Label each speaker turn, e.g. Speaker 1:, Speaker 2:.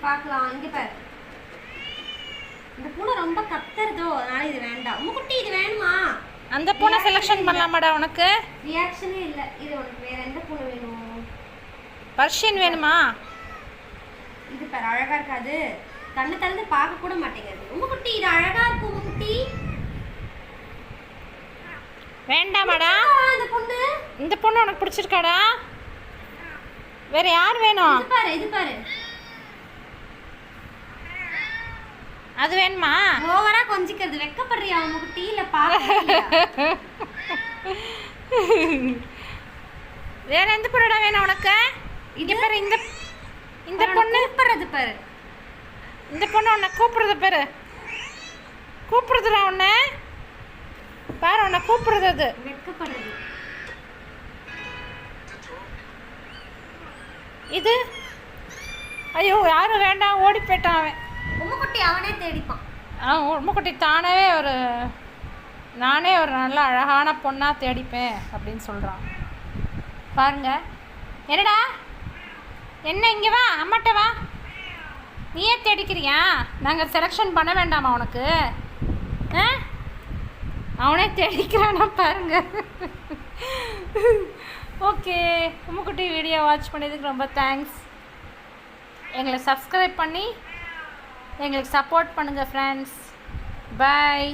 Speaker 1: பார்க்கலாம். இங்க பாரு, இந்த பூனை ரொம்ப கத்துறதோ, அதனால இது வேண்டாம். உம்முக்குட்டி இது வேணுமா?
Speaker 2: அந்த பூனை செலக்ஷன் பண்ணலாமாடா உனக்கு?
Speaker 1: ரியாக்ஷனே இல்ல. இது உனக்கு வேற எந்த பூனை வேணும்?
Speaker 2: பர்ஷியன் வேணுமா?
Speaker 1: இது பாரு, அழகா இருக்காது? கண்ணு திறந்து பார்க்க கூட மாட்டேங்குது. உம்முக்குட்டி இது அழகா இருக்கு. உம்முக்குட்டி
Speaker 2: வேண்டாமாடா?
Speaker 1: இந்த பொண்ணு,
Speaker 2: இந்த பொண்ணு உனக்கு பிடிச்சிருக்காடா? வேற யார் வேணும்?
Speaker 1: இது பாரு, இது பாரு.
Speaker 2: அது வேணுமா?
Speaker 1: ஓவரா கொஞ்சிக்கிறது. வெக்கப்படுறியா உம்முக்குட்டி? இல்ல பாக்கலையா?
Speaker 2: வேற எந்த பொண்ணுடா வேணும் உனக்கு? இங்க பாரு, இந்த பொண்ணு
Speaker 1: கூப்பிடுறது பாரு.
Speaker 2: இந்த பொண்ணு உன்னை கூப்பிடுறது பாரு. கூப்பிடுறதுடா உன்னை பாரு, உன்னை கூப்பிடுறது. அது
Speaker 1: வெக்கப்படுறது.
Speaker 2: இது ஐயோ யாரும் வேண்டாம், ஓடி போயிட்டான் அவன்.
Speaker 1: உம்முக்குட்டி அவனே தேடிப்பான்.
Speaker 2: உண்மைக்குட்டி தானவே நானே ஒரு நல்ல அழகான பொண்ணாக தேடிப்பேன் அப்படின்னு சொல்கிறான். பாருங்க. என்னடா என்ன, இங்கே வா, அம்மாட்ட வா. நீயே தேடிக்கிறியா? நாங்கள் செலெக்ஷன் பண்ண வேண்டாமா உனக்கு? அவனே தேடிக்கிறானா பாருங்க. ஓகே, உம்முக்குட்டி வீடியோ வாட்ச் பண்ணதுக்கு ரொம்ப தேங்க்ஸ். எங்களை சப்ஸ்கிரைப் பண்ணி எங்களுக்கு சப்போர்ட் பண்ணுங்கள் ஃப்ரெண்ட்ஸ். பாய்.